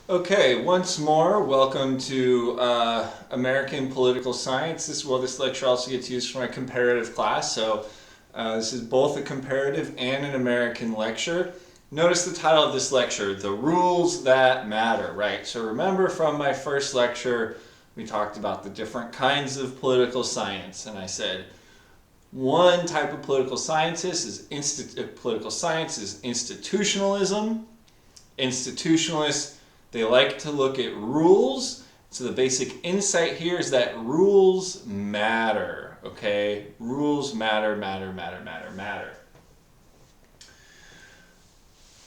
Okay, once more, welcome to American Political Science. This lecture also gets used for my comparative class, so this is both a comparative and an American lecture. Notice the title of this lecture, The Rules That Matter, right? So remember from my first lecture, we talked about the different kinds of political science, and I said one type of political science is institutionalism. Institutionalists, they like to look at rules. So the basic insight here is that rules matter, okay? Rules matter.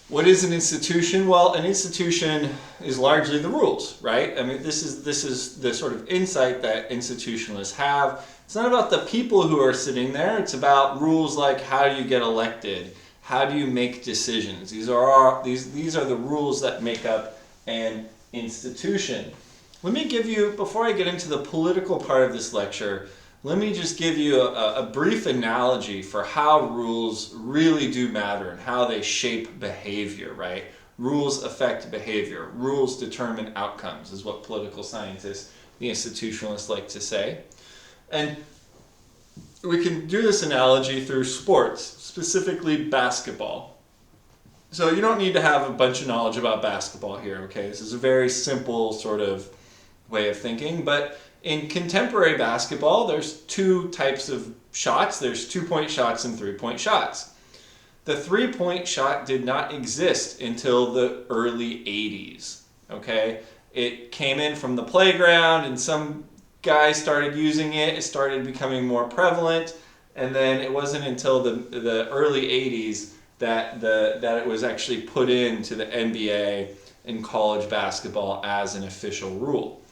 What is an institution? Well, an institution is largely the rules, right? I mean, this is the sort of insight that institutionalists have. It's not about the people who are sitting there. It's about rules like how do you get elected? How do you make decisions? These are the rules that make up an institution. Let me give you, before I get into the political part of this lecture, let me just give you a brief analogy for how rules really do matter and how they shape behavior, right? Rules affect behavior. Rules determine outcomes, is what political scientists, the institutionalists, like to say. And we can do this analogy through sports, specifically basketball. So you don't need to have a bunch of knowledge about basketball here, okay? This is a very simple sort of way of thinking, but in contemporary basketball, there's two types of shots. There's 2-point shots and 3-point shots. The 3-point shot did not exist until the early 80s, okay? It came in from the playground and some guys started using it. It started becoming more prevalent, and then it wasn't until the early 80s that it was actually put into the NBA and college basketball as an official rule.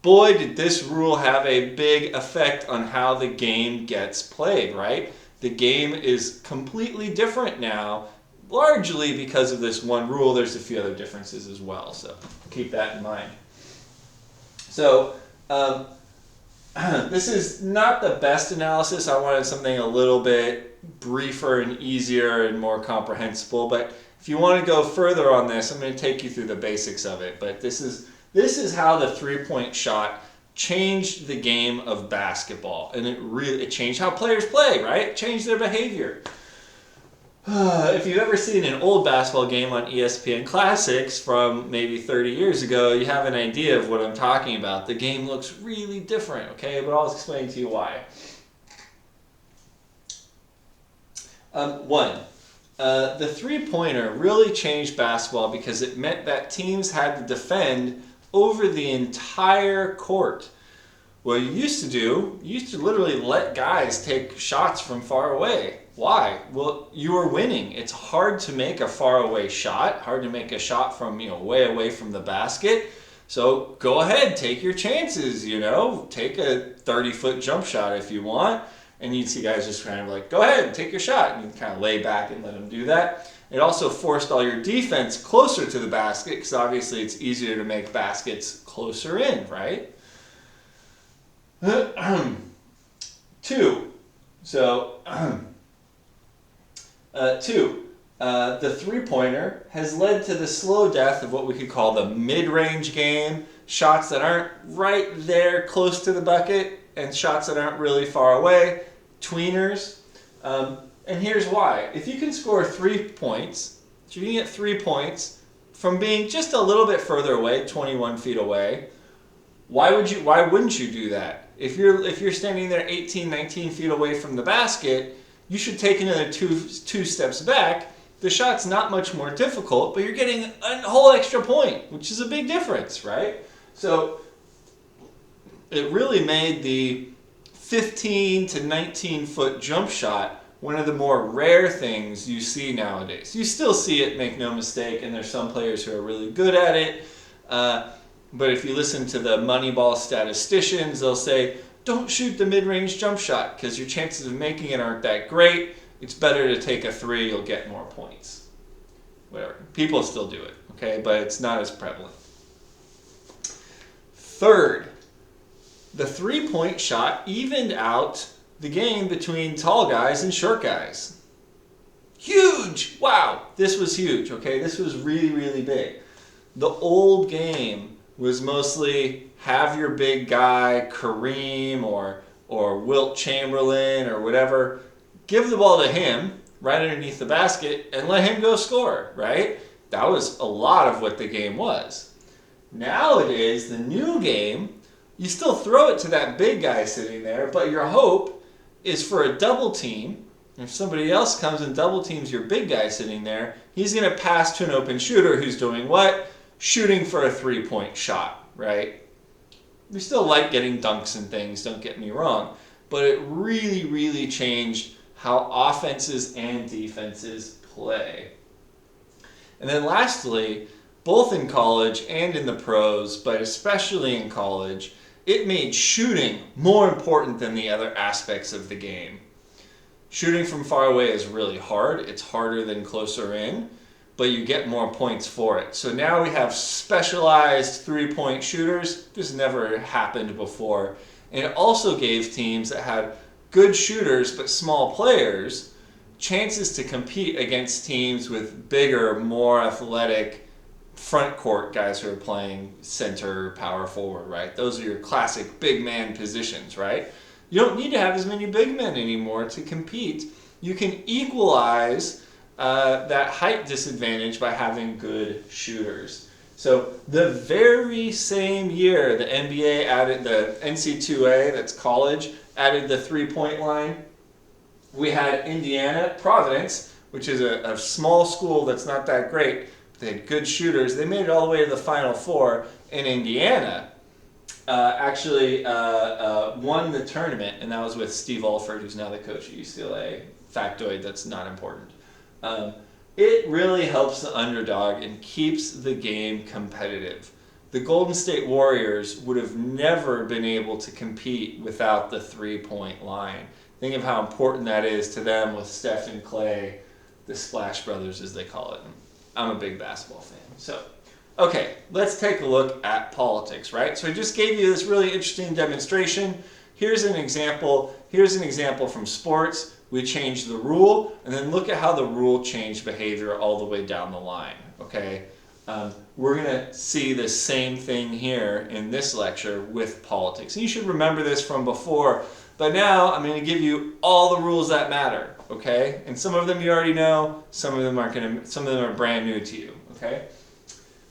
Boy, did this rule have a big effect on how the game gets played, right? The game is completely different now, largely because of this one rule. There's a few other differences as well, so keep that in mind. So, this is not the best analysis. I wanted something a little bit briefer and easier and more comprehensible, but if you want to go further on this, I'm going to take you through the basics of it. But this is how the 3-point shot changed the game of basketball, and it changed how players play, right? It changed their behavior. If you've ever seen an old basketball game on ESPN Classics from maybe 30 years ago, you have an idea of what I'm talking about. The game looks really different, okay? But I'll explain to you why. The 3-pointer really changed basketball because it meant that teams had to defend over the entire court. What you used to literally let guys take shots from far away. Why? Well, you were winning. It's hard to make a faraway shot, hard to make a shot from, way away from the basket. So go ahead, take your chances, take a 30-foot jump shot if you want. And you'd see guys just kind of like, go ahead, take your shot. And you'd kind of lay back and let them do that. It also forced all your defense closer to the basket because obviously it's easier to make baskets closer in, right? The 3-pointer has led to the slow death of what we could call the mid-range game, shots that aren't right there close to the bucket and shots that aren't really far away, tweeners. And here's why. If you can score 3 points, if you can get 3 points from being just a little bit further away, 21 feet away, why wouldn't you do that? If you're standing there 18, 19 feet away from the basket, you should take another two steps back. The shot's not much more difficult, but you're getting a whole extra point, which is a big difference, right? So it really made the 15 to 19 foot jump shot one of the more rare things you see nowadays. You still see it, make no mistake, and there's some players who are really good at it. But if you listen to the Moneyball statisticians, they'll say, don't shoot the mid-range jump shot because your chances of making it aren't that great. It's better to take a 3, you'll get more points. Whatever. People still do it, okay? But it's not as prevalent. Third, the 3-point shot evened out the game between tall guys and short guys. Huge! Wow, this was huge, okay? This was really, really big. The old game was mostly have your big guy, Kareem or Wilt Chamberlain or whatever, give the ball to him right underneath the basket and let him go score, right? That was a lot of what the game was. Nowadays, the new game, you still throw it to that big guy sitting there, but your hope is for a double team. If somebody else comes and double teams your big guy sitting there, he's going to pass to an open shooter who's doing what? Shooting for a three-point shot, right? We still like getting dunks and things, don't get me wrong, but it really, really changed how offenses and defenses play. And then lastly, both in college and in the pros, but especially in college, it made shooting more important than the other aspects of the game. Shooting from far away is really hard. It's harder than closer in, but you get more points for it. So now we have specialized three-point shooters. This never happened before. And it also gave teams that had good shooters but small players chances to compete against teams with bigger, more athletic front court guys who are playing center, power forward, right? Those are your classic big man positions, right? You don't need to have as many big men anymore to compete. You can equalize that height disadvantage by having good shooters. So the very same year the NBA added the NC2A, that's college, added the three-point line, we had Indiana, Providence, which is a small school that's not that great. They had good shooters. They made it all the way to the Final Four. And Indiana actually won the tournament, and that was with Steve Alford, who's now the coach at UCLA. Factoid that's not important. It really helps the underdog and keeps the game competitive. The Golden State Warriors would have never been able to compete without the three-point line. Think of how important that is to them with Steph and Clay, the Splash Brothers as they call it. I'm a big basketball fan. So, okay, let's take a look at politics, right? So I just gave you this really interesting demonstration. Here's an example. Here's an example from sports. We changed the rule, and then look at how the rule changed behavior all the way down the line, okay? We're going to see the same thing here in this lecture with politics. And you should remember this from before, but now I'm going to give you all the rules that matter, okay? And some of them you already know, some of them are brand new to you, okay?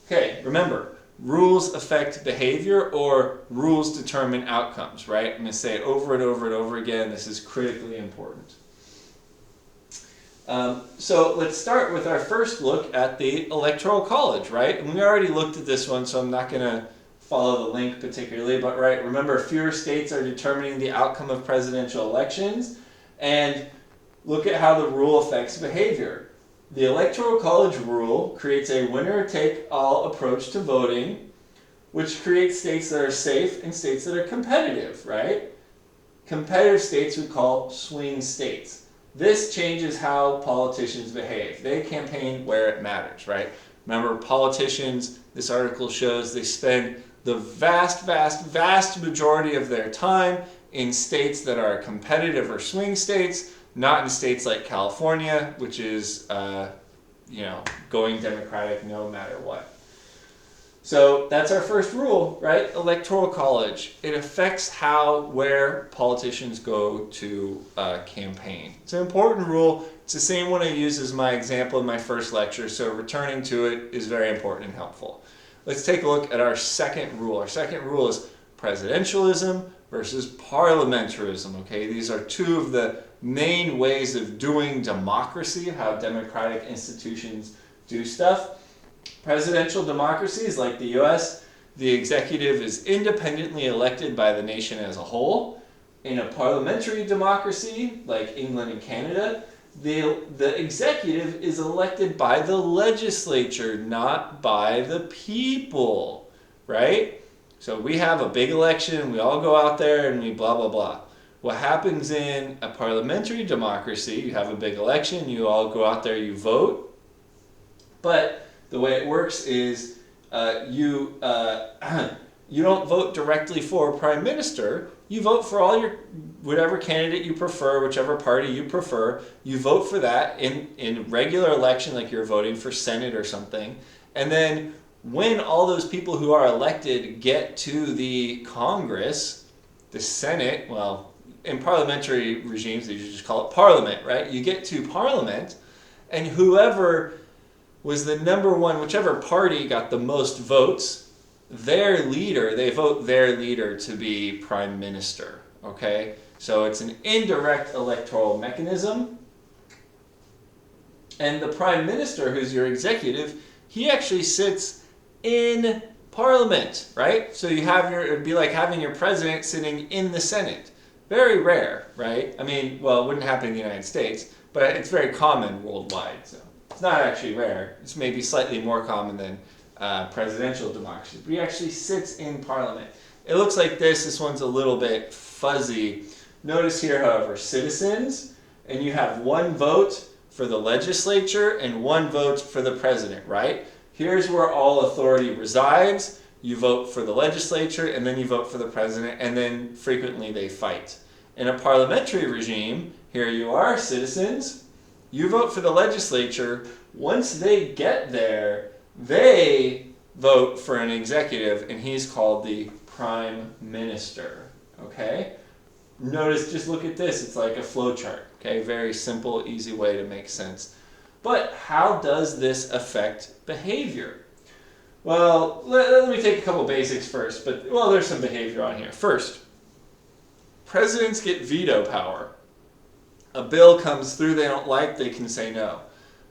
Okay, remember, rules affect behavior or rules determine outcomes, right? I'm going to say it over and over and over again. This is critically important. So let's start with our first look at the Electoral College, right? And we already looked at this one, so I'm not going to follow the link particularly, but right, remember fewer states are determining the outcome of presidential elections, and look at how the rule affects behavior. The Electoral College rule creates a winner-take-all approach to voting, which creates states that are safe and states that are competitive, right? Competitive states we call swing states. This changes how politicians behave. They campaign where it matters, right? Remember, politicians, this article shows, they spend the vast majority of their time in states that are competitive or swing states, not in states like California, which is, going Democratic no matter what. So that's our first rule, right? Electoral College. It affects where politicians go to campaign. It's an important rule. It's the same one I used as my example in my first lecture, so returning to it is very important and helpful. Let's take a look at our second rule. Our second rule is presidentialism versus parliamentarism, okay? These are two of the main ways of doing democracy, how democratic institutions do stuff. Presidential democracies like the US, the executive is independently elected by the nation as a whole. In a parliamentary democracy like England and Canada, the executive is elected by the legislature, not by the people, right? So we have a big election, we all go out there and we blah, blah, blah. What happens in a parliamentary democracy, you have a big election, you all go out there, you vote, but the way it works is you don't vote directly for a prime minister. You vote for whatever candidate you prefer, whichever party you prefer. You vote for that in regular election, like you're voting for Senate or something. And then when all those people who are elected get to the Congress, the Senate, well, in parliamentary regimes, they just call it parliament, right? You get to parliament, and whoever was the number one, whichever party got the most votes, their leader, they vote their leader to be prime minister, okay? So it's an indirect electoral mechanism. And the prime minister, who's your executive, he actually sits in parliament, right? So you have it'd be like having your president sitting in the Senate. Very rare, right? I mean, well, it wouldn't happen in the United States, but it's very common worldwide. So it's not actually rare. It's maybe slightly more common than presidential democracy. But he actually sits in parliament. It looks like this. This one's a little bit fuzzy. Notice here, however, citizens, and you have one vote for the legislature and one vote for the president, right? Here's where all authority resides. You vote for the legislature, and then you vote for the president, and then frequently they fight. In a parliamentary regime, here you are, citizens. You vote for the legislature. Once they get there, they vote for an executive, and he's called the prime minister, okay? Notice, just look at this. It's like a flow chart, okay? Very simple, easy way to make sense. But how does this affect behavior? Well, let me take a couple basics first, but, well, there's some behavior on here. First, presidents get veto power. A bill comes through they don't like, they can say no.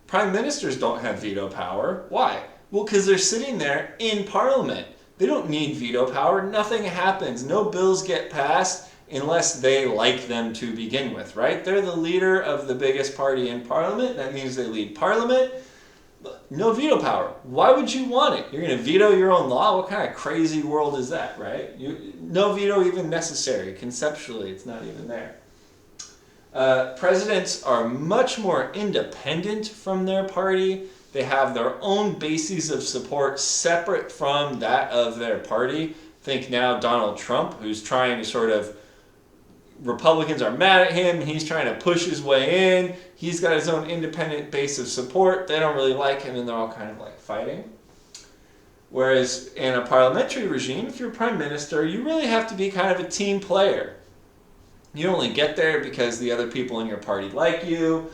Prime ministers don't have veto power. Why? Well, because they're sitting there in parliament. They don't need veto power. Nothing happens. No bills get passed unless they like them to begin with, right? They're the leader of the biggest party in parliament. That means they lead parliament. No veto power. Why would you want it? You're going to veto your own law? What kind of crazy world is that, right? No veto even necessary. Conceptually, it's not even there. Presidents are much more independent from their party. They have their own bases of support separate from that of their party. Think now Donald Trump, who's trying to sort of, Republicans are mad at him, and he's trying to push his way in. He's got his own independent base of support. They don't really like him, and they're all kind of like fighting. Whereas in a parliamentary regime, if you're prime minister, you really have to be kind of a team player. You only get there because the other people in your party like you.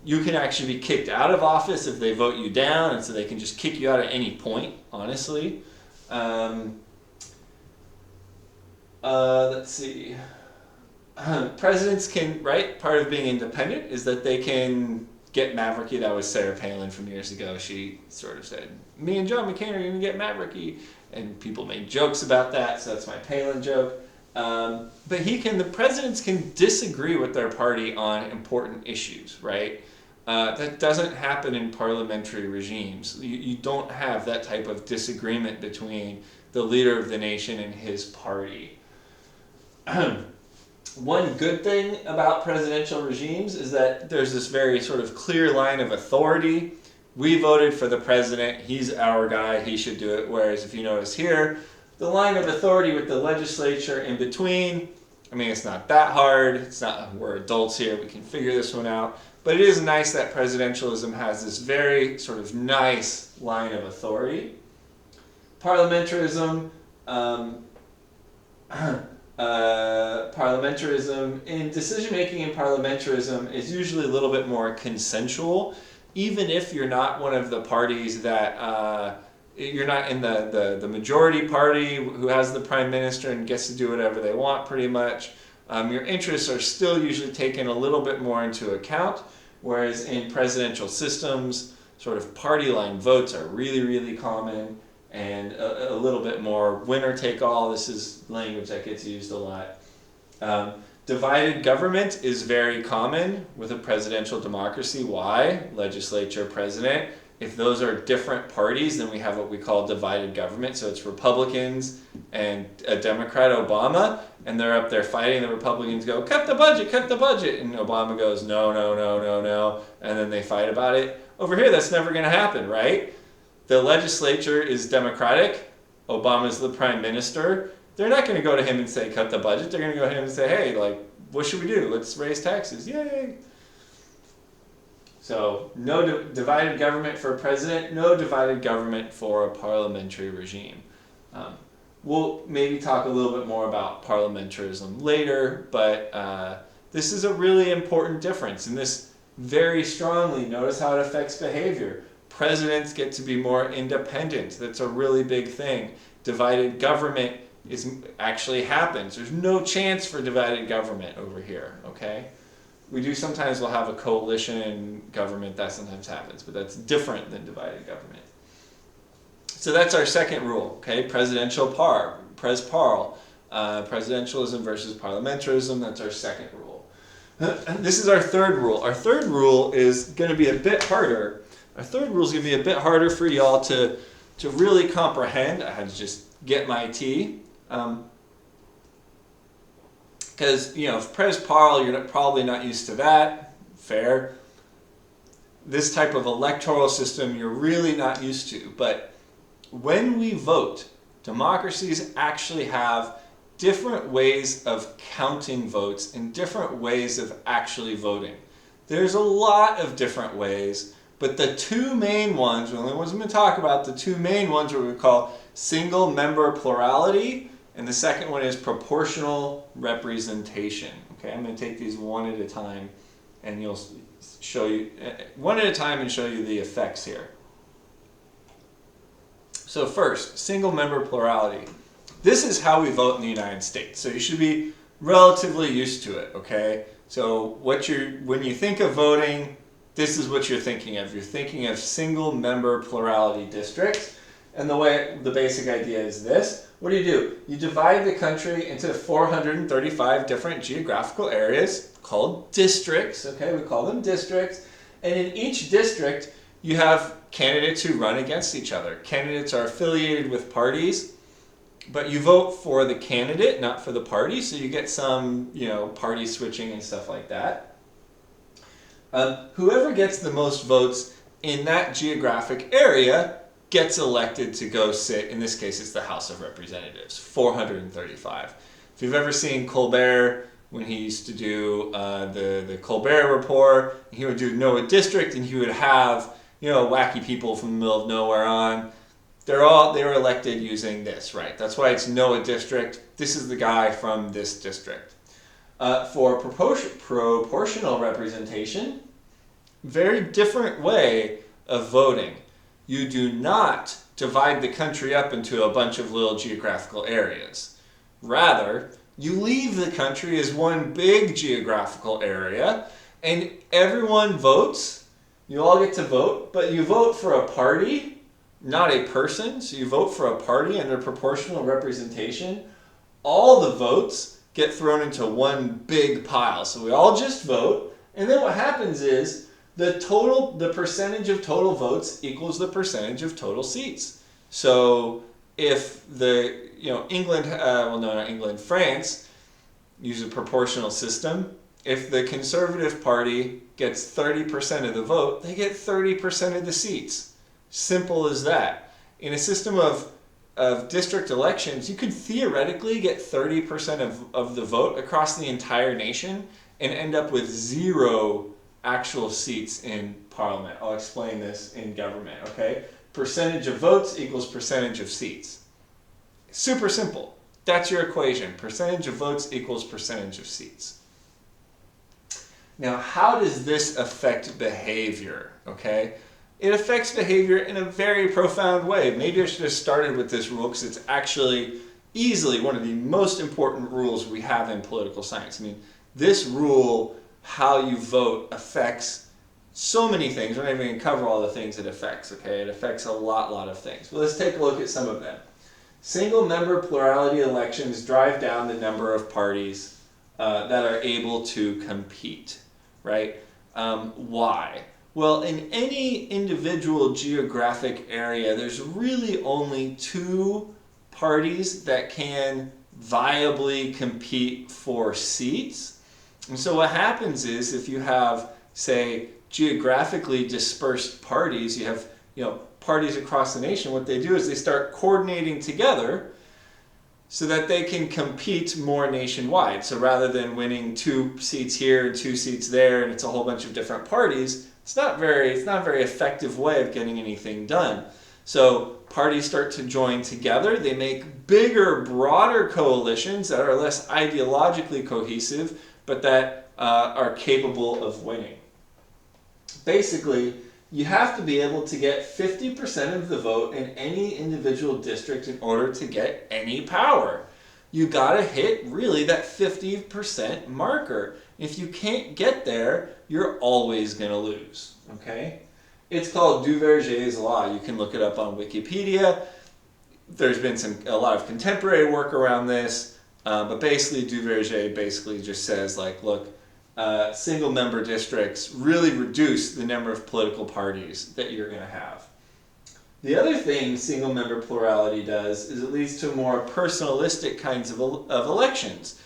You can actually be kicked out of office if they vote you down, and so they can just kick you out at any point, honestly. Let's see. Presidents can, right? Part of being independent is that they can get mavericky. That was Sarah Palin from years ago. She sort of said, me and John McCain are going to get mavericky. And people made jokes about that, so that's my Palin joke. But the presidents can disagree with their party on important issues, right? That doesn't happen in parliamentary regimes. You don't have that type of disagreement between the leader of the nation and his party. One good thing about presidential regimes is that there's this very sort of clear line of authority. We voted for the president. He's our guy. He should do it. Whereas if you notice here, the line of authority with the legislature in between, I mean, it's not that hard. It's not, we're adults here. We can figure this one out. But it is nice that presidentialism has this very sort of nice line of authority. Parliamentarism, in decision-making in parliamentarism is usually a little bit more consensual, even if you're not one of the parties that, you're not in the majority party who has the prime minister and gets to do whatever they want pretty much. Your interests are still usually taken a little bit more into account, whereas in presidential systems, sort of party line votes are really, really common, and a little bit more winner take all. This is language that gets used a lot. Divided government is very common with a presidential democracy. Why? Legislature, president. If those are different parties, then we have what we call divided government. So it's Republicans and a Democrat, Obama, and they're up there fighting. The Republicans go, cut the budget, and Obama goes, no, no, no, no, no, and then they fight about it. Over here, that's never going to happen, right? The legislature is Democratic. Obama's the prime minister. They're not going to go to him and say, cut the budget. They're going to go to him and say, hey, like, what should we do? Let's raise taxes. Yay! So no divided government for a president, no divided government for a parliamentary regime. We'll maybe talk a little bit more about parliamentarism later, but this is a really important difference, and this very strongly, notice how it affects behavior. Presidents get to be more independent. That's a really big thing. Divided government actually happens. There's no chance for divided government over here, okay? Sometimes we'll have a coalition government, that sometimes happens, but that's different than divided government. So that's our second rule, okay? Presidential pres-parl. Presidentialism versus parliamentarism, that's our second rule. This is our third rule. Our third rule is going to be a bit harder. Our third rule is going to be a bit harder for y'all to really comprehend. I had to just get my tea. Because, if pres-parl, you're probably not used to that. Fair. This type of electoral system, you're really not used to. But when we vote, democracies actually have different ways of counting votes and different ways of actually voting. There's a lot of different ways, but the two main ones, the only ones I'm going to talk about, the two main ones are what we call single member plurality, and the second one is proportional representation. Okay, I'm going to take these one at a time, and you'll show you one at a time and show you the effects here. So first, single member plurality. This is how we vote in the United States. So you should be relatively used to it, okay? So when you think of voting, this is what you're thinking of. You're thinking of single member plurality districts. And the basic idea is this. What do? You divide the country into 435 different geographical areas called districts, okay? We call them districts. And in each district, you have candidates who run against each other. Candidates are affiliated with parties, but you vote for the candidate, not for the party, so you get some, party switching and stuff like that. Whoever gets the most votes in that geographic area gets elected to go sit, in this case it's the House of Representatives, 435. If you've ever seen Colbert, when he used to do the Colbert Report, he would do know a district, and he would have wacky people from the middle of nowhere on. They were elected using this, right? That's why it's know a district. This is the guy from this district. For proportional representation, very different way of voting. You do not divide the country up into a bunch of little geographical areas. Rather, you leave the country as one big geographical area, and everyone votes. You all get to vote, but you vote for a party, not a person. So you vote for a party under proportional representation. All the votes get thrown into one big pile. So we all just vote, and then what happens is the percentage of total votes equals the percentage of total seats. So if France use a proportional system. If the Conservative Party gets 30% of the vote, they get 30% of the seats. Simple as that. In a system of district elections, you could theoretically get 30% of the vote across the entire nation and end up with 0 actual seats in Parliament. I'll explain this in government, okay? Percentage of votes equals percentage of seats. Super simple. That's your equation. Percentage of votes equals percentage of seats. Now, how does this affect behavior, okay? It affects behavior in a very profound way. Maybe I should have started with this rule because it's actually easily one of the most important rules we have in political science. I mean, this rule, how you vote, affects so many things. We're not even going to cover all the things it affects, okay? It affects a lot of things. But let's take a look at some of them. Single-member plurality elections drive down the number of parties that are able to compete, right? Why? Well, in any individual geographic area, there's really only 2 parties that can viably compete for seats. And so what happens is if you have, say, geographically dispersed parties, you have, parties across the nation, what they do is they start coordinating together so that they can compete more nationwide. So rather than winning 2 seats here and 2 seats there, and it's a whole bunch of different parties, it's not a very effective way of getting anything done. So parties start to join together. They make bigger, broader coalitions that are less ideologically cohesive, but that are capable of winning. Basically, you have to be able to get 50% of the vote in any individual district in order to get any power. You gotta hit really that 50% marker. If you can't get there, you're always gonna lose, okay? It's called Duverger's law. You can look it up on Wikipedia. There's been a lot of contemporary work around this, but basically Duverger basically just says, like, look, single member districts really reduce the number of political parties that you're going to have. The other thing single member plurality does is it leads to more personalistic kinds of elections.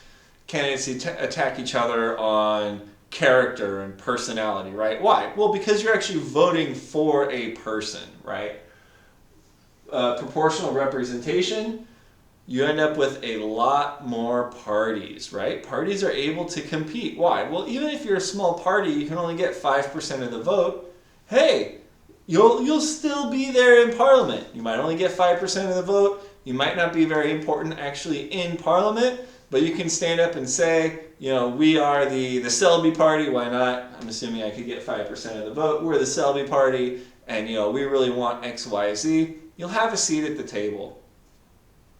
Candidates attack each other on character and personality, right? Why? Well, because you're actually voting for a person, right? Proportional representation, you end up with a lot more parties, right? Parties are able to compete. Why? Well, even if you're a small party, you can only get 5% of the vote. Hey, you'll still be there in Parliament. You might only get 5% of the vote. You might not be very important actually in Parliament, but you can stand up and say, you know, we are the Selby Party. Why not? I'm assuming I could get 5% of the vote. We're the Selby Party, and you know, we really want X, Y, Z. You'll have a seat at the table.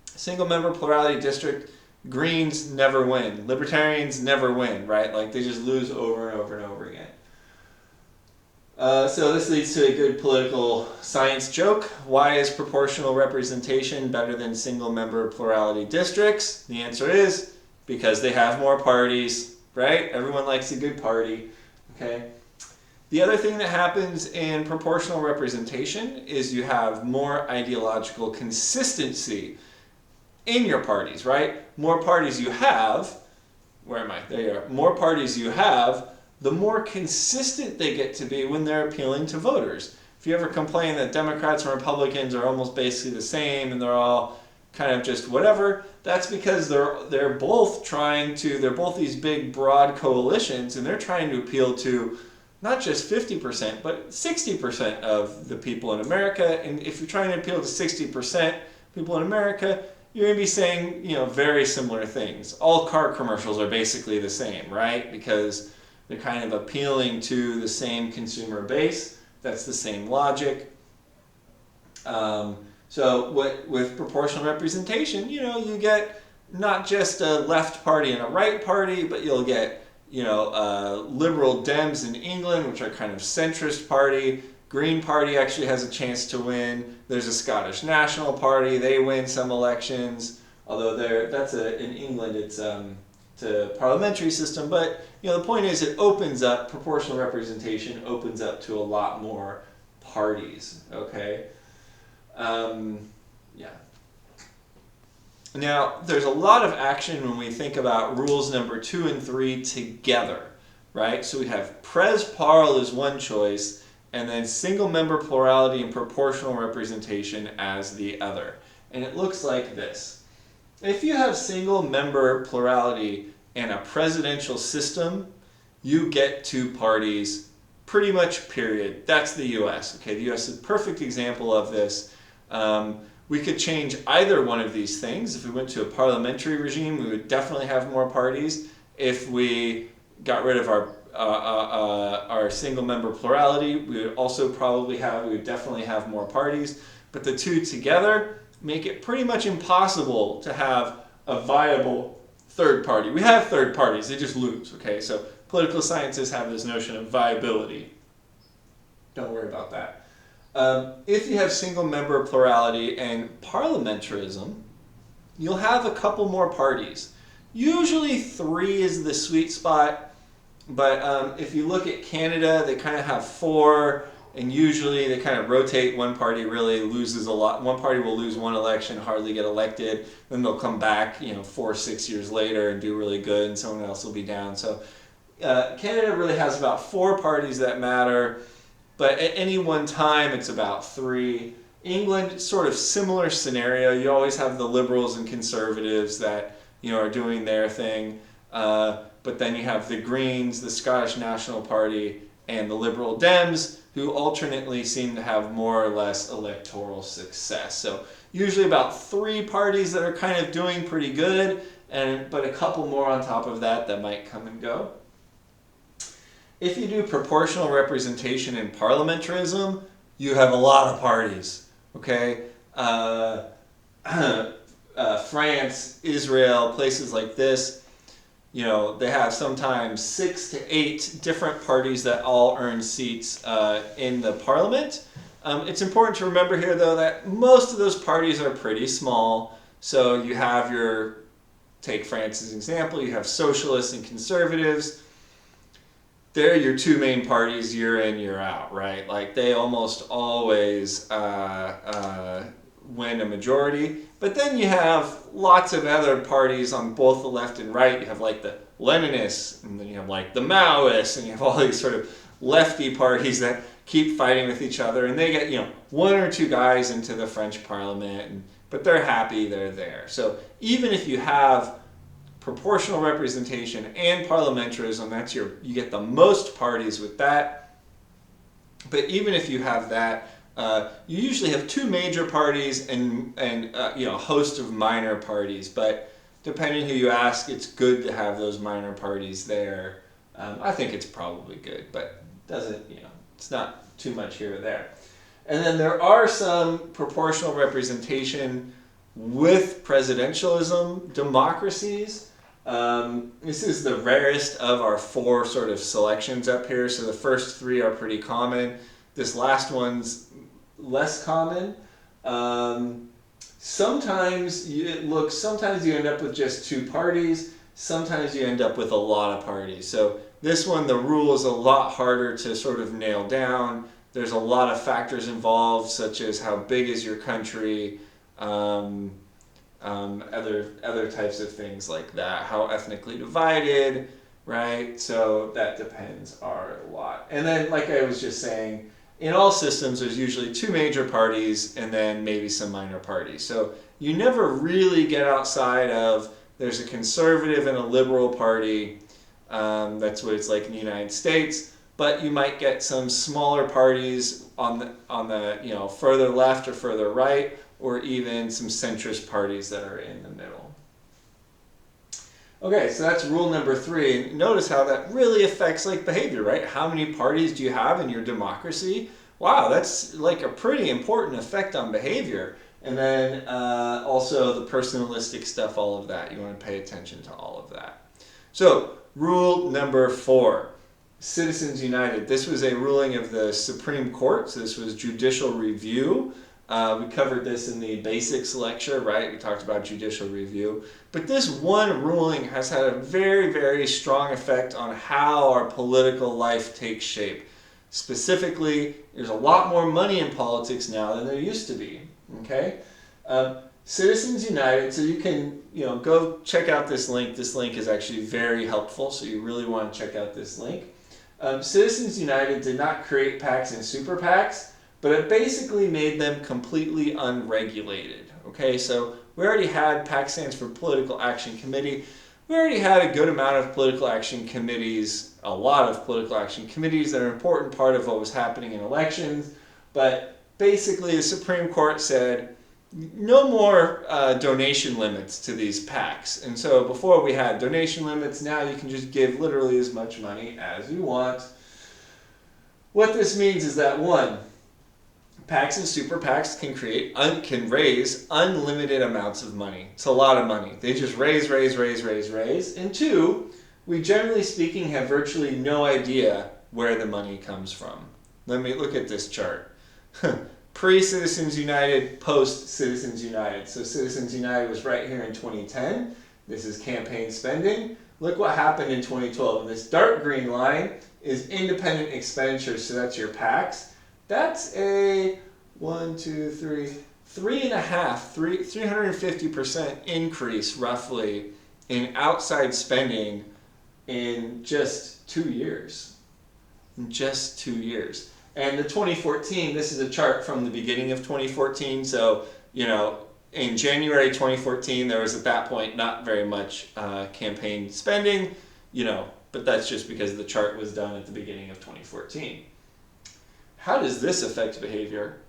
Single member plurality district, Greens never win. Libertarians never win, right? Like they just lose over and over and over again. So this leads to a good political science joke. Why is proportional representation better than single member plurality districts? The answer is because they have more parties, right? Everyone likes a good party, okay? The other thing that happens in proportional representation is you have more ideological consistency in your parties, right? More parties you have, where am I? There you are. More parties you have, the more consistent they get to be when they're appealing to voters. If you ever complain that Democrats and Republicans are almost basically the same and they're all kind of just whatever, that's because they're both these big broad coalitions, and they're trying to appeal to not just 50%, but 60% of the people in America. And if you're trying to appeal to 60% people in America, you're going to be saying, you know, very similar things. All car commercials are basically the same, right? Because they're kind of appealing to the same consumer base. That's the same logic. So with proportional representation, you know, you get not just a left party and a right party, but you'll get, you know, Liberal Dems in England, which are kind of centrist party. Green Party actually has a chance to win. There's a Scottish National Party. They win some elections, although in England it's a parliamentary system. But you know, the point is, it opens up, proportional representation opens up to a lot more parties. Okay. Yeah. Now, there's a lot of action when we think about rules number 2 and 3 together, right? So we have pres parl as one choice, and then single member plurality and proportional representation as the other. And it looks like this. If you have single member plurality and a presidential system, you get 2 parties pretty much, period. That's the US. Okay, the US is a perfect example of this. We could change either one of these things. If we went to a parliamentary regime, we would definitely have more parties. If we got rid of our single member plurality, we would definitely have more parties. But the two together make it pretty much impossible to have a viable third party. We have third parties, they just lose, okay? So political scientists have this notion of viability. Don't worry about that. If you have single member plurality and parliamentarism, you'll have a couple more parties. Usually 3 is the sweet spot, but if you look at Canada, they kind of have 4, and usually they kind of rotate. One party really loses a lot. One party will lose one election, hardly get elected, then they'll come back, 4 or 6 years later and do really good, and someone else will be down. So Canada really has about 4 parties that matter. But at any one time, it's about 3. England, sort of similar scenario. You always have the liberals and conservatives that are doing their thing. But then you have the Greens, the Scottish National Party, and the Liberal Dems, who alternately seem to have more or less electoral success. So usually about 3 parties that are kind of doing pretty good, but a couple more on top of that that might come and go. If you do proportional representation in parliamentarism, you have a lot of parties, okay? France, Israel, places like this, you know, they have sometimes 6 to 8 different parties that all earn seats in the parliament. It's important to remember here, though, that most of those parties are pretty small. So you have take France as an example, you have socialists and conservatives. They're your 2 main parties year in, year out, right? Like they almost always win a majority. But then you have lots of other parties on both the left and right. You have like the Leninists, and then you have like the Maoists, and you have all these sort of lefty parties that keep fighting with each other, and they get, you know, 1 or 2 guys into the French Parliament, but they're happy they're there. So even if you have proportional representation and parliamentarism, you get the most parties with that. But even if you have that, you usually have 2 major parties and you know, a host of minor parties. But depending who you ask, it's good to have those minor parties there. I think it's probably good, but doesn't, you know, it's not too much here or there. And then there are some proportional representation with presidentialism democracies. This is the rarest of our 4 sort of selections up here. So the first 3 are pretty common. This last one's less common. Sometimes you end up with just 2 parties. Sometimes you end up with a lot of parties. So this one, the rule is a lot harder to sort of nail down. There's a lot of factors involved, such as how big is your country, other types of things like that, how ethnically divided, right? So that depends a lot. And then, like I was just saying, in all systems, there's usually 2 major parties and then maybe some minor parties. So you never really get outside of, there's a conservative and a liberal party. That's what it's like in the United States. But you might get some smaller parties on the you know, further left or further right, or even some centrist parties that are in the middle. Okay, so that's rule number 3. And notice how that really affects like behavior, right? How many parties do you have in your democracy? Wow, that's like a pretty important effect on behavior. And then also the personalistic stuff, all of that. You want to pay attention to all of that. So rule number 4. Citizens United. This was a ruling of the Supreme Court, so this was judicial review. We covered this in the basics lecture, right? We talked about judicial review. But this one ruling has had a very, very strong effect on how our political life takes shape. Specifically, there's a lot more money in politics now than there used to be, okay? Citizens United, so you can, you know, go check out this link. This link is actually very helpful, so you really want to check out this link. Citizens United did not create PACs and super PACs, but it basically made them completely unregulated. Okay, so we already had, PAC stands for Political Action Committee. We already had a good amount of political action committees, a lot of political action committees that are an important part of what was happening in elections. But basically the Supreme Court said, no more donation limits to these PACs. And so before we had donation limits, now you can just give literally as much money as you want. What this means is that 1, PACs and super PACs can raise unlimited amounts of money. It's a lot of money. They just raise. And 2, we generally speaking have virtually no idea where the money comes from. Let me look at this chart. Pre-Citizens United, post-Citizens United. So Citizens United was right here in 2010. This is campaign spending. Look what happened in 2012. And this dark green line is independent expenditures, so that's your PACs. That's a 350% increase roughly in outside spending in just 2 years. And the 2014, this is a chart from the beginning of 2014. So, you know, in January 2014, there was at that point not very much campaign spending. You know, but that's just because the chart was done at the beginning of 2014. How does this affect behavior?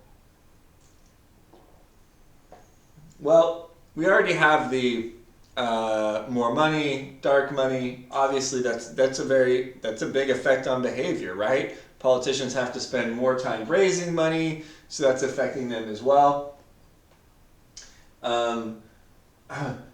Well, we already have the more money, dark money. Obviously, that's a big effect on behavior, right? Politicians have to spend more time raising money, so that's affecting them as well.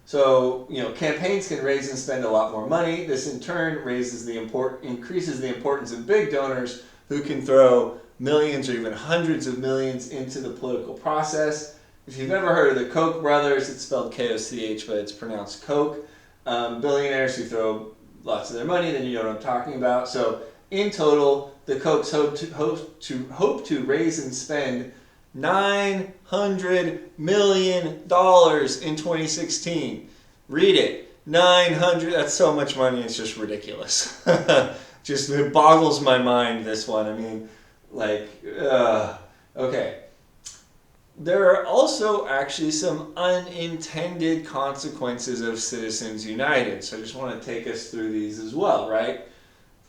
So campaigns can raise and spend a lot more money. This in turn increases the importance of big donors who can throw millions or even hundreds of millions into the political process. If you've ever heard of the Koch brothers, it's spelled K-O-C-H, but it's pronounced Coke. Billionaires who throw lots of their money, then you know what I'm talking about. So in total, the Kochs hope to raise and spend $900 million in 2016. Read it. 900, that's so much money, it's just ridiculous. It boggles my mind, this one. I mean, okay. There are also actually some unintended consequences of Citizens United. So I just want to take us through these as well, right?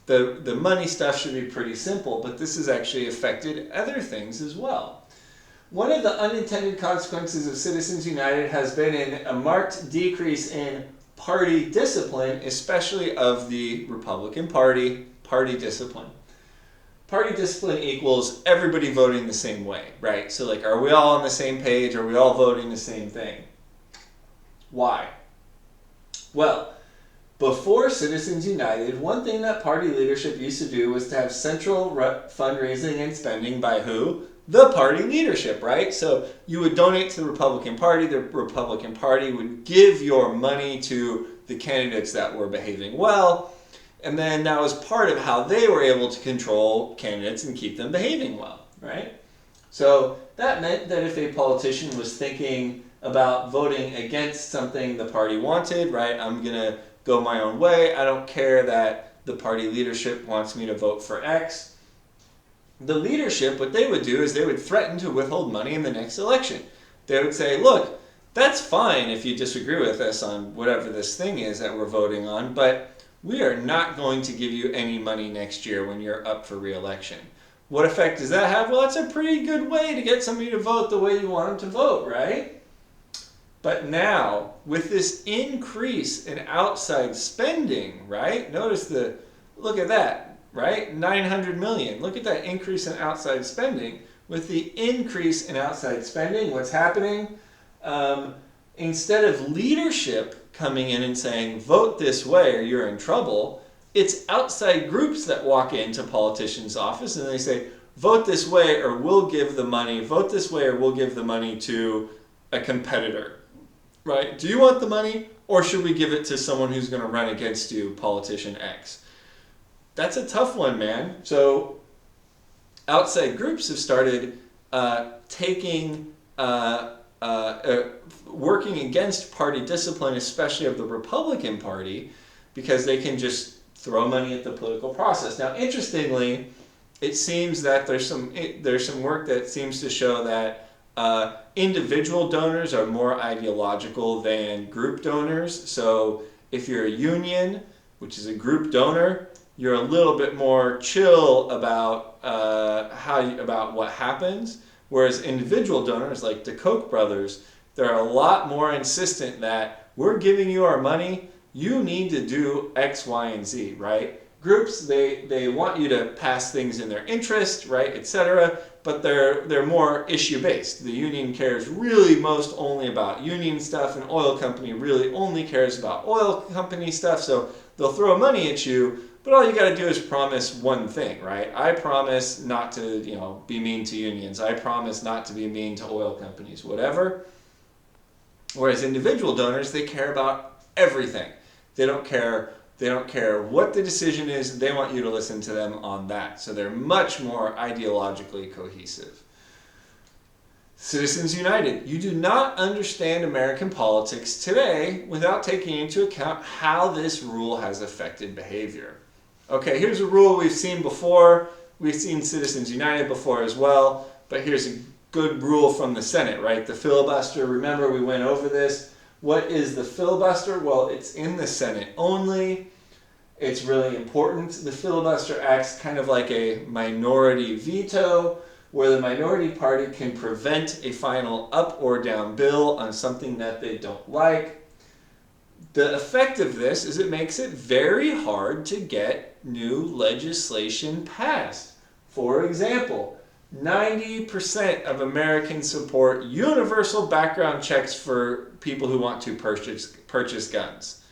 The money stuff should be pretty simple, but this has actually affected other things as well. One of the unintended consequences of Citizens United has been a marked decrease in party discipline, especially of the Republican Party discipline. Party discipline equals everybody voting the same way, right? So are we all on the same page? Are we all voting the same thing? Why? Well, before Citizens United, one thing that party leadership used to do was to have central fundraising and spending by who? The party leadership, right? So you would donate to the Republican Party would give your money to the candidates that were behaving well, and then that was part of how they were able to control candidates and keep them behaving well, right? So that meant that if a politician was thinking about voting against something the party wanted, right? I'm going to go my own way. I don't care that the party leadership wants me to vote for X. The leadership, what they would do is they would threaten to withhold money in the next election. They would say, look, that's fine if you disagree with us on whatever this thing is that we're voting on, but we are not going to give you any money next year when you're up for re-election. What effect does that have? Well, that's a pretty good way to get somebody to vote the way you want them to vote, right? But now, with this increase in outside spending, right? Look at that, right? 900 million. Look at that increase in outside spending. With the increase in outside spending, what's happening? Instead of leadership coming in and saying, vote this way or you're in trouble, it's outside groups that walk into politicians' office and they say, vote this way or we'll give the money, vote this way or we'll give the money to a competitor, right? Do you want the money or should we give it to someone who's going to run against you, politician X? That's a tough one, man. So outside groups have started working against party discipline, especially of the Republican Party, because they can just throw money at the political process. Now, interestingly, it seems that there's some work that seems to show that individual donors are more ideological than group donors. So if you're a union, which is a group donor, you're a little bit more chill about about what happens. Whereas individual donors like the Koch brothers, they're a lot more insistent that we're giving you our money, you need to do X, Y, and Z, right? Groups, they want you to pass things in their interest, right, etc., but they're more issue-based. The union cares really most only about union stuff, and oil company really only cares about oil company stuff, so they'll throw money at you, but all you got to do is promise one thing, right? I promise not to, be mean to unions. I promise not to be mean to oil companies, whatever. Whereas individual donors, they care about everything. They don't care what the decision is. They want you to listen to them on that. So they're much more ideologically cohesive. Citizens United. You do not understand American politics today without taking into account how this rule has affected behavior. Okay, here's a rule we've seen before. We've seen Citizens United before as well, but here's a good rule from the Senate, right? The filibuster, remember we went over this. What is the filibuster? Well, it's in the Senate only. It's really important. The filibuster acts kind of like a minority veto, where the minority party can prevent a final up or down bill on something that they don't like. The effect of this is it makes it very hard to get new legislation passed. For example, 90% of Americans support universal background checks for people who want to purchase guns.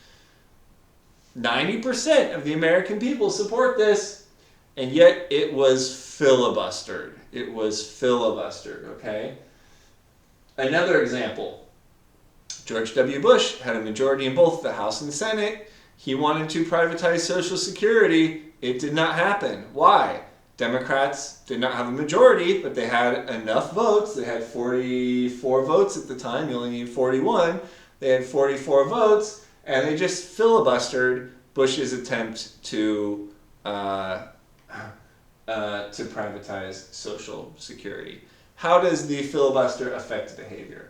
90% of the American people support this, and yet it was filibustered. It was filibustered, okay? Another example. George W. Bush had a majority in both the House and the Senate. He wanted to privatize Social Security. It did not happen. Why? Democrats did not have a majority, but they had enough votes. They had 44 votes at the time. You only need 41. They had 44 votes, and they just filibustered Bush's attempt to privatize Social Security. How does the filibuster affect behavior?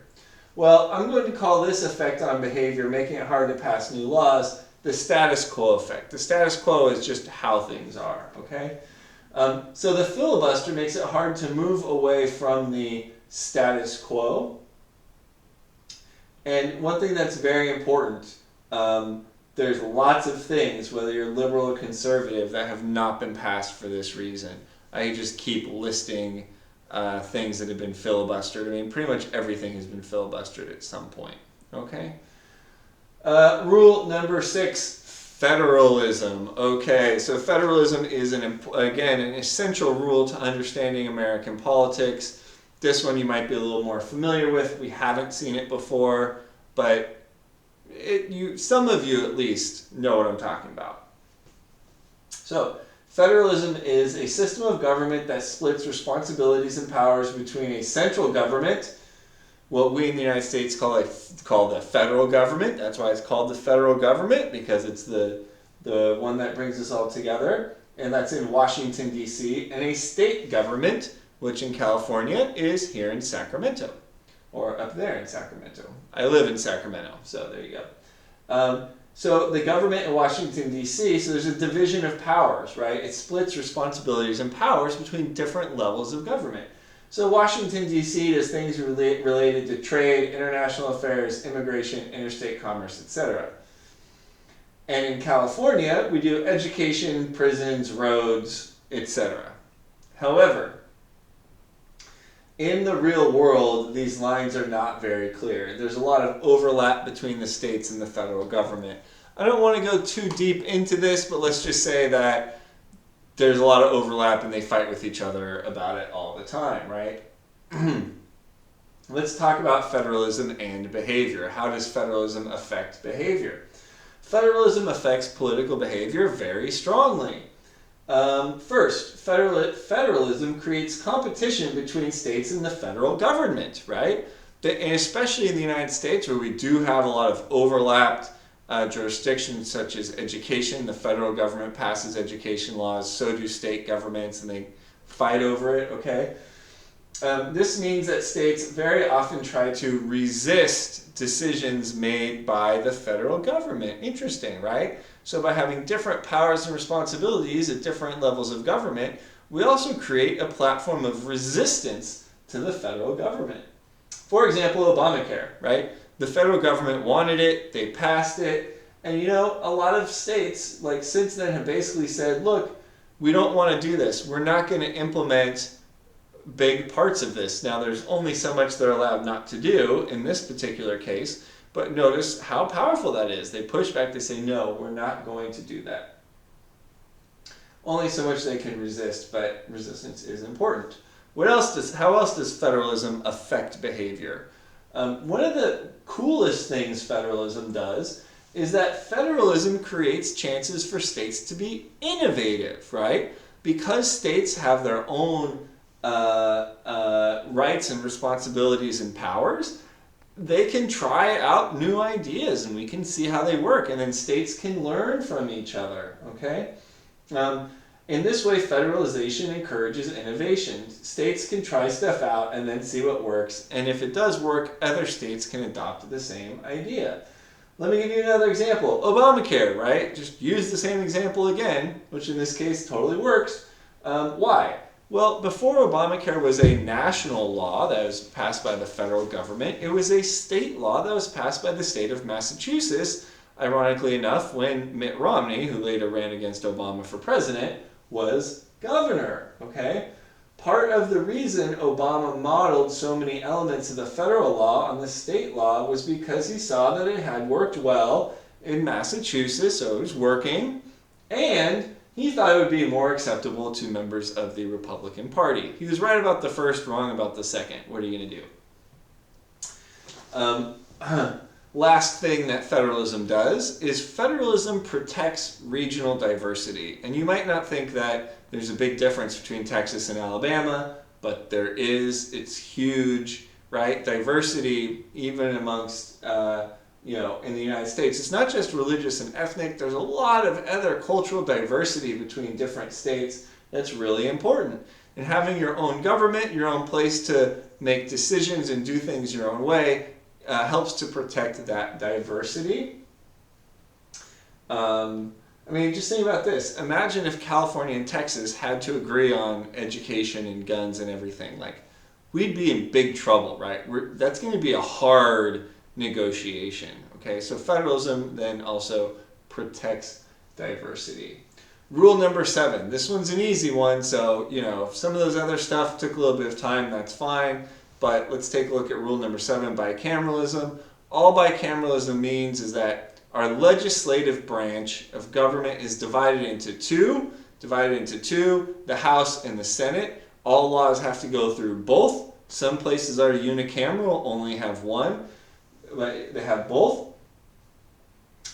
Well, I'm going to call this effect on behavior, making it hard to pass new laws, the status quo effect. The status quo is just how things are, okay? So the filibuster makes it hard to move away from the status quo. And one thing that's very important, there's lots of things, whether you're liberal or conservative, that have not been passed for this reason. I just keep listing things that have been filibustered. I mean, pretty much everything has been filibustered at some point. Okay? Rule number 6, federalism. Okay, so federalism is, again, an essential rule to understanding American politics. This one you might be a little more familiar with. We haven't seen it before, but some of you at least know what I'm talking about. So, federalism is a system of government that splits responsibilities and powers between a central government, what we in the United States call the federal government. That's why it's called the federal government, because it's the one that brings us all together, and that's in Washington, D.C., and a state government, which in California is here in Sacramento, or up there in Sacramento. I live in Sacramento, so there you go. So the government in Washington, D.C., so there's a division of powers, right? It splits responsibilities and powers between different levels of government. So Washington, D.C. does things related to trade, international affairs, immigration, interstate commerce, etc. And in California, we do education, prisons, roads, etc. However, in the real world, these lines are not very clear. There's a lot of overlap between the states and the federal government. I don't want to go too deep into this, but let's just say that there's a lot of overlap and they fight with each other about it all the time, right? Let's talk about federalism and behavior. How does federalism affect behavior? Federalism affects political behavior very strongly. First, federalism creates competition between states and the federal government, right? And especially in the United States, where we do have a lot of overlapped jurisdictions such as education. The federal government passes education laws, so do state governments, and they fight over it, okay? This means that states very often try to resist decisions made by the federal government. Interesting, right? So by having different powers and responsibilities at different levels of government, we also create a platform of resistance to the federal government. For example, Obamacare, right? The federal government wanted it, they passed it, and a lot of states, like since then, have basically said, look, we don't want to do this. We're not going to implement big parts of this. Now, there's only so much they're allowed not to do in this particular case, but notice how powerful that is. They push back, they say, no, we're not going to do that. Only so much they can resist, but resistance is important. How else does federalism affect behavior? One of the coolest things federalism does is that federalism creates chances for states to be innovative, right? Because states have their own rights and responsibilities and powers, they can try out new ideas and we can see how they work, and then states can learn from each other, okay? In this way, federalization encourages innovation. States can try stuff out and then see what works, and if it does work, other states can adopt the same idea. Let me give you another example. Obamacare, right? Just use the same example again, which in this case totally works. Why? Well, before Obamacare was a national law that was passed by the federal government, it was a state law that was passed by the state of Massachusetts, ironically enough, when Mitt Romney, who later ran against Obama for president, was governor, okay? Part of the reason Obama modeled so many elements of the federal law on the state law was because he saw that it had worked well in Massachusetts, so it was working, and he thought it would be more acceptable to members of the Republican Party. He was right about the first, wrong about the second. What are you going to do? Last thing that federalism does is federalism protects regional diversity. And you might not think that there's a big difference between Texas and Alabama, but there is. It's huge, right? Diversity, even amongst in the United States. It's not just religious and ethnic. There's a lot of other cultural diversity between different states that's really important. And having your own government, your own place to make decisions and do things your own way helps to protect that diversity. Just think about this. Imagine if California and Texas had to agree on education and guns and everything. Like, we'd be in big trouble, right? That's going to be a hard negotiation. Okay, so federalism then also protects diversity. Rule number 7. This one's an easy one, so if some of those other stuff took a little bit of time, that's fine. But let's take a look at rule number 7, bicameralism. All bicameralism means is that our legislative branch of government is divided into two, the House and the Senate. All laws have to go through both. Some places are unicameral, only have one, but they have both.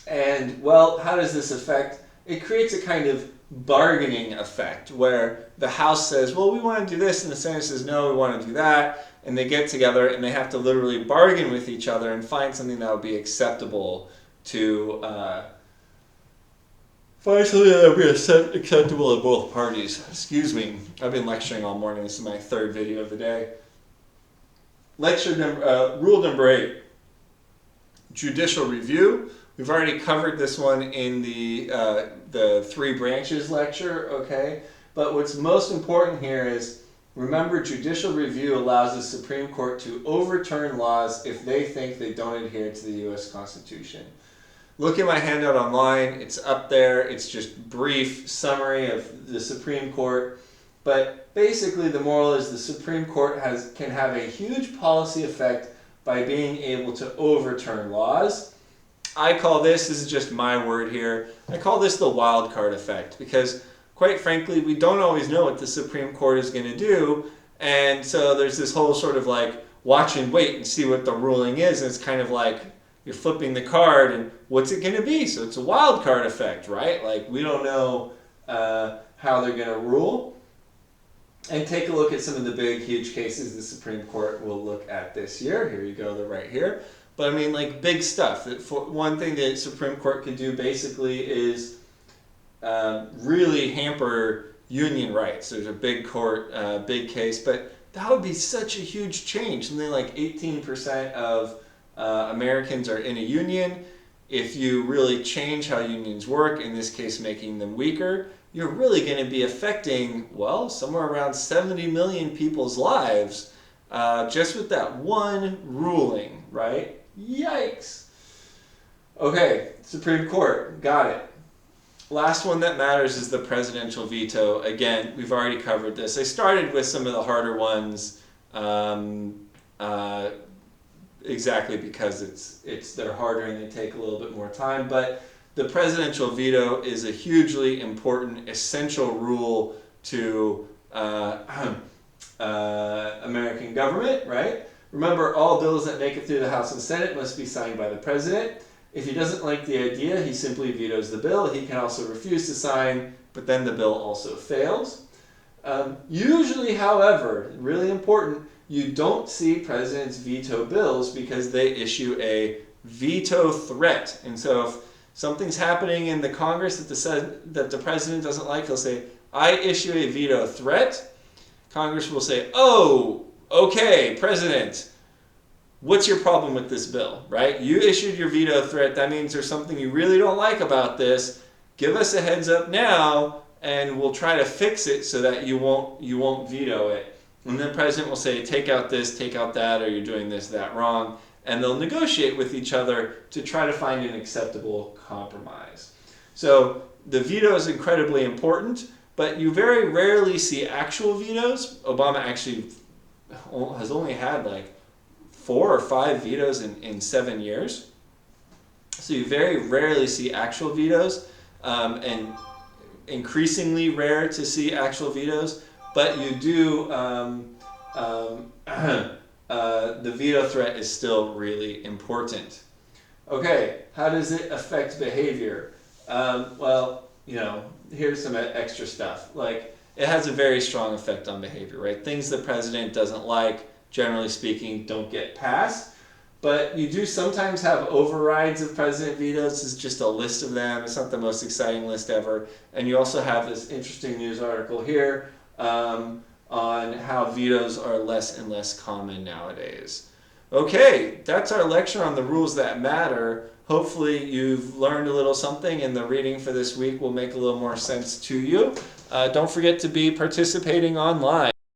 And, well, how does this affect? It creates a kind of bargaining effect where the House says, well, we want to do this, and the Senate says, no, we want to do that. And they get together and they have to literally bargain with each other and find something that would be acceptable to acceptable to both parties. Excuse me. I've been lecturing all morning. This is my 3rd video of the day. Rule number 8, judicial review. We've already covered this one in the 3 branches lecture, okay? But what's most important here is, remember, judicial review allows the Supreme Court to overturn laws if they think they don't adhere to the U.S. Constitution. Look at my handout online. It's up there. It's just brief summary of the Supreme Court. But basically the moral is the Supreme Court can have a huge policy effect by being able to overturn laws. I call this is just my word here, I call this the wild card effect, because quite frankly, we don't always know what the Supreme Court is going to do, and so there's this whole sort of like watch and wait and see what the ruling is, and it's kind of like you're flipping the card and what's it going to be? So it's a wild card effect, right? Like, we don't know how they're going to rule. And take a look at some of the big, huge cases the Supreme Court will look at this year. Here you go, they're right here. But I mean, like, big stuff. One thing that Supreme Court could do basically is really hamper union rights. There's a big court, big case, but that would be such a huge change. Something like 18% of Americans are in a union. If you really change how unions work, in this case making them weaker, you're really going to be affecting, well, somewhere around 70 million people's lives just with that one ruling, right? Yikes. Okay, Supreme Court, got it. Last one that matters is the presidential veto. Again, we've already covered this. I started with some of the harder ones exactly because they're harder and they take a little bit more time, but the presidential veto is a hugely important, essential rule to American government, right? Remember, all bills that make it through the House and Senate must be signed by the president. If he doesn't like the idea, he simply vetoes the bill. He can also refuse to sign, but then the bill also fails. Usually, however, really important, you don't see presidents veto bills because they issue a veto threat. And so if something's happening in the Congress that the president doesn't like, he'll say, I issue a veto threat. Congress will say, oh, okay, President, what's your problem with this bill, right? You issued your veto threat. That means there's something you really don't like about this. Give us a heads up now, and we'll try to fix it so that you won't veto it. And then the president will say, take out this, take out that, or you're doing this, that wrong. And they'll negotiate with each other to try to find an acceptable compromise. So the veto is incredibly important, but you very rarely see actual vetoes. Obama actually has only had like 4 or 5 vetoes in 7 years. So you very rarely see actual vetoes, and increasingly rare to see actual vetoes, but you do, the veto threat is still really important. Okay, how does it affect behavior? Well, here's some extra stuff. Like, it has a very strong effect on behavior, right? Things the president doesn't like, generally speaking, don't get passed. But you do sometimes have overrides of president vetoes. This is just a list of them. It's not the most exciting list ever. And you also have this interesting news article here on how vetoes are less and less common nowadays. Okay, that's our lecture on the rules that matter. Hopefully you've learned a little something, and the reading for this week will make a little more sense to you. Don't forget to be participating online.